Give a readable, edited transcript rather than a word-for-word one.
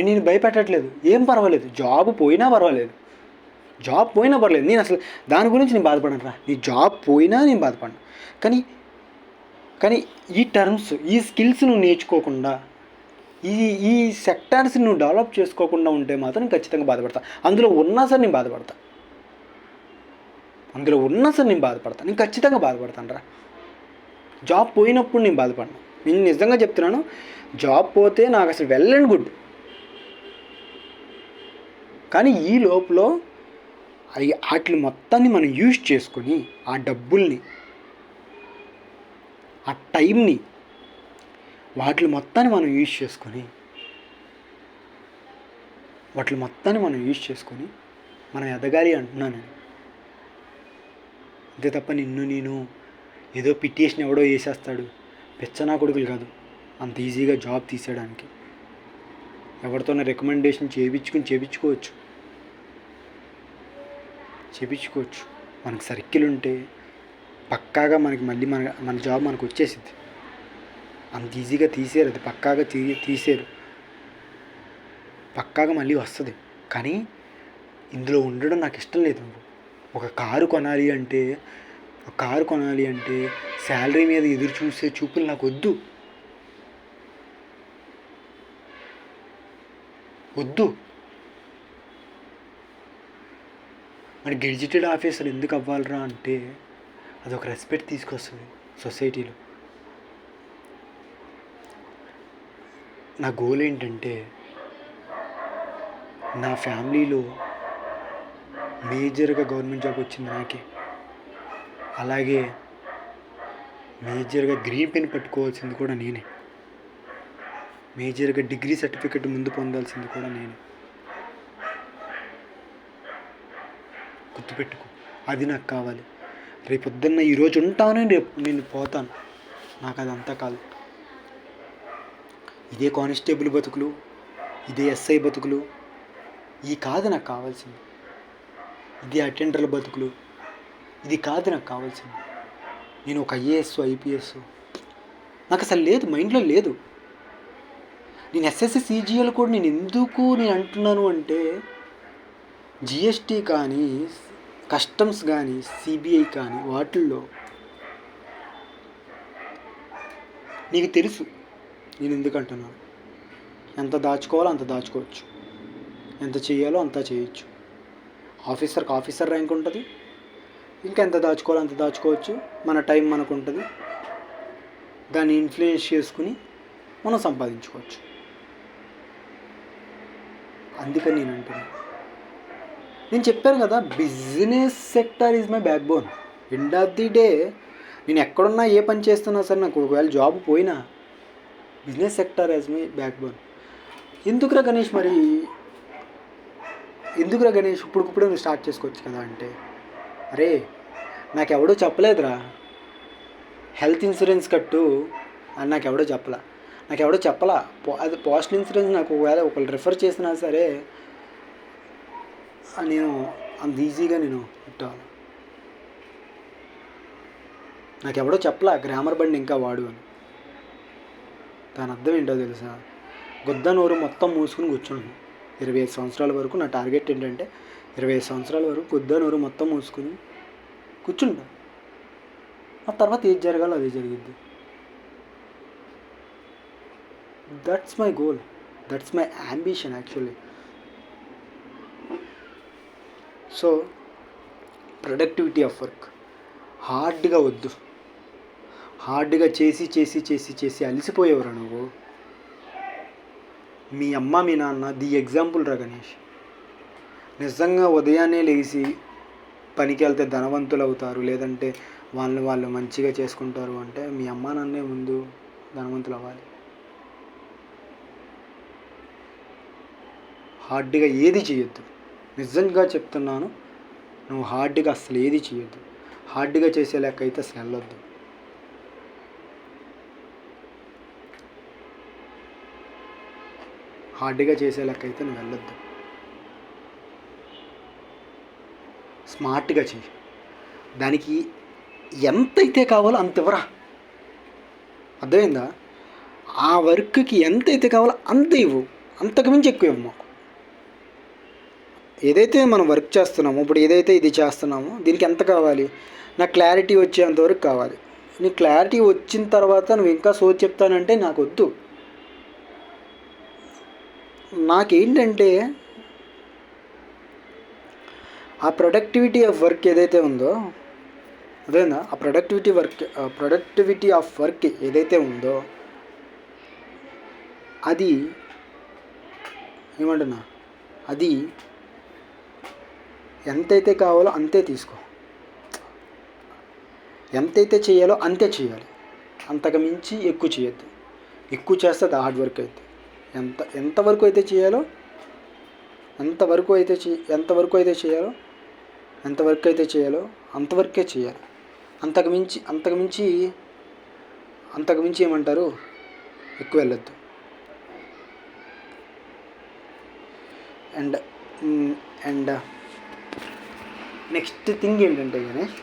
నేను భయపెట్టట్లేదు, ఏం పర్వాలేదు, జాబ్ పోయినా పర్వాలేదు, నేను అసలు దాని గురించి నేను బాధపడను రా. నీ జాబ్ పోయినా నేను బాధపడను. కానీ కానీ ఈ టర్మ్స్, ఈ స్కిల్స్ నువ్వు నేర్చుకోకుండా, ఈ ఈ సెక్టార్స్ నువ్వు డెవలప్ చేసుకోకుండా ఉంటే మాత్రం నేను ఖచ్చితంగా బాధపడతా. అందులో ఉన్నా సరే నేను బాధపడతా, నేను ఖచ్చితంగా బాధపడతాను రా. జాబ్ పోయినప్పుడు నేను బాధపడను. నేను నిజంగా చెప్తున్నాను, జాబ్ పోతే నాకు అసలు వెల్ అండ్ గుడ్. కానీ ఈ లోపల వాటిని మొత్తాన్ని మనం యూజ్ చేసుకొని, ఆ డబ్బుల్ని, ఆ టైంని, వాటిని మొత్తాన్ని మనం యూజ్ చేసుకొని మనం ఎదగాలి అంటున్నాను. అంతే తప్ప నేను ఏదో పిటిషన్ ఎవడో వేసేస్తాడు, పెచ్చనా కొడుకులు కాదు అంత ఈజీగా జాబ్ తీసేయడానికి. ఎవరితోనే రికమెండేషన్ చేయించుకోవచ్చు. మనకు సర్కిల్ ఉంటే పక్కాగా మనకి మళ్ళీ మన జాబ్ మనకు వచ్చేసింది. అంత ఈజీగా తీసేరు, అది పక్కాగా తీసేరు, పక్కాగా మళ్ళీ వస్తుంది. కానీ ఇందులో ఉండడం నాకు ఇష్టం లేదు. ఒక కారు కొనాలి అంటే శాలరీ మీద ఎదురు చూసే చూపులు నాకు వద్దు. మరి గెజిటెడ్ ఆఫీసర్ ఎందుకు అవ్వాలరా అంటే అదొక రెస్పెక్ట్ తీసుకొస్తుంది సొసైటీలో. నా గోల్ ఏంటంటే నా ఫ్యామిలీలో మేజర్గా గవర్నమెంట్ జాబ్ వచ్చింది నాకే. అలాగే మేజర్గా గ్రీన్ పెన్ పట్టుకోవాల్సింది కూడా నేనే. మేజర్గా డిగ్రీ సర్టిఫికెట్ ముందు పొందాల్సింది కూడా నేనే. గుర్తుపెట్టుకో, అది నాకు కావాలి. రేపొద్దున్న ఈరోజు ఉంటాను, రేపు నేను పోతాను. నాకు అదంతా కాదు. ఇదే కానిస్టేబుల్ బతుకులు, ఇదే ఎస్ఐ బతుకులు ఈ కాదు నాకు కావాల్సింది. ఇది అటెండర్ల బతుకులు ఇది కాదు నాకు కావాల్సింది. నేను ఒక ఐఏఎస్ ఐపీఎస్ నాకు అసలు లేదు, మైండ్లో లేదు. నేను ఎస్ఎస్సి సిజిఎల్ కూడా నేను అంటున్నాను అంటే జిఎస్టీ కానీ, కస్టమ్స్ కానీ, సిబిఐ కానీ, వాటిల్లో నీకు తెలుసు నేను ఎందుకు అంటున్నాను. ఎంత దాచుకోవాలో అంత దాచుకోవచ్చు, ఎంత చేయాలో అంతా చేయొచ్చు. ఆఫీసర్కి ఆఫీసర్ ర్యాంక్ ఉంటుంది, ఇంకా ఎంత దాచుకోవాలో అంత దాచుకోవచ్చు. మన టైం మనకు ఉంటుంది, దాన్ని ఇన్ఫ్లుయెన్స్ చేసుకుని మనం సంపాదించుకోవచ్చు. అందుకని నేను అంటున్నాను, నేను చెప్పాను కదా, business sector is my back bone. End of the day నేను ఎక్కడున్నా, ఏ పని చేస్తున్నా సరే, నాకు ఒకవేళ జాబ్ పోయినా business sector as my back bone. ఎందుకురా గణేష్ ఇప్పుడుకిప్పుడే నువ్వు స్టార్ట్ చేసుకోవచ్చు కదా అంటే, అరే నాకు ఎవడో చెప్పలేదురా హెల్త్ ఇన్సూరెన్స్ కట్టు అని. నాకు ఎవడో చెప్పలా. అది పోస్ట్ ఇన్సూరెన్స్ నాకు ఒకవేళ ఒకళ్ళు రిఫర్ చేసినా సరే నేను అంత ఈజీగా నేను ఇట్టాను. నాకు ఎవడో చెప్పలా గ్రామర్ బండి ఇంకా వాడు అని. దాని అర్థం ఏంటో తెలుసా? గుద్ద నోరు మొత్తం మూసుకుని కూర్చుంటాను 25 సంవత్సరాల వరకు. నా టార్గెట్ ఏంటంటే 25 సంవత్సరాల వరకు గుద్ద నోరు మొత్తం మూసుకుని కూర్చుంటా. ఆ తర్వాత ఏది జరగాలో అదే జరిగిద్ది. That's my goal, that's my ambition actually. So productivity of work హార్డ్గా వద్దు. హార్డ్గా చేసి అలసిపోయేవరా నువ్వు. మీ అమ్మ మీ నాన్న ది ఎగ్జాంపుల్ రా గణేష్. నిజంగా ఉదయాన్నే లేచి పనికి వెళ్తే ధనవంతులు అవుతారు, లేదంటే వాళ్ళు మంచిగా చేసుకుంటారు అంటే మీ అమ్మ నాన్నే ముందు ధనవంతులు అవ్వాలి. హార్డ్గా ఏది చేయొద్దు, నిజంగా చెప్తున్నాను. నువ్వు హార్డ్గా అసలు ఏది చేయొద్దు. హార్డ్గా చేసే లెక్క అయితే అసలు వెళ్ళొద్దు. హార్డ్గా చేసే లెక్క అయితే నువ్వు వెళ్ళొద్దు. స్మార్ట్గా చెయ్యి. దానికి ఎంతైతే కావాలో అంత ఇవ్వరా. అర్థమైందా? ఆ వర్క్కి ఎంతైతే కావాలో అంత ఇవ్వు. అంతకుమించి ఎక్కువ ఇవ్వము. ఏదైతే మనం వర్క్ చేస్తున్నామో, ఇప్పుడు ఏదైతే ఇది చేస్తున్నామో దీనికి ఎంత కావాలి, నాకు క్లారిటీ వచ్చేంతవరకు కావాలి. నీ క్లారిటీ వచ్చిన తర్వాత నువ్వు ఇంకా సోది చెప్తానంటే నాకు వద్దు. నాకేంటంటే ఆ ప్రొడక్టివిటీ ఆఫ్ వర్క్ ఏదైతే ఉందో, అదేనా ఆ ప్రొడక్టివిటీ ఆఫ్ వర్క్ ఏదైతే ఉందో అది ఏమంటున్నా, అది ఎంతైతే కావాలో అంతే తీసుకో, ఎంతైతే చేయాలో అంతే చేయాలి, అంతకు మించి ఎక్కువ చేయొద్దు. ఎక్కువ చేస్తే అది హార్డ్ వర్క్ అవుతుంది. ఎంతవరకు అయితే చేయాలో ఎంతవరకు అయితే చేయాలో అంతవరకే చేయాలి. అంతకు మించి ఏమంటారు, ఎక్కువ వెళ్ళొద్దు. అండ్ నెక్స్ట్ థింగ్ ఏంటంటే గణేష్,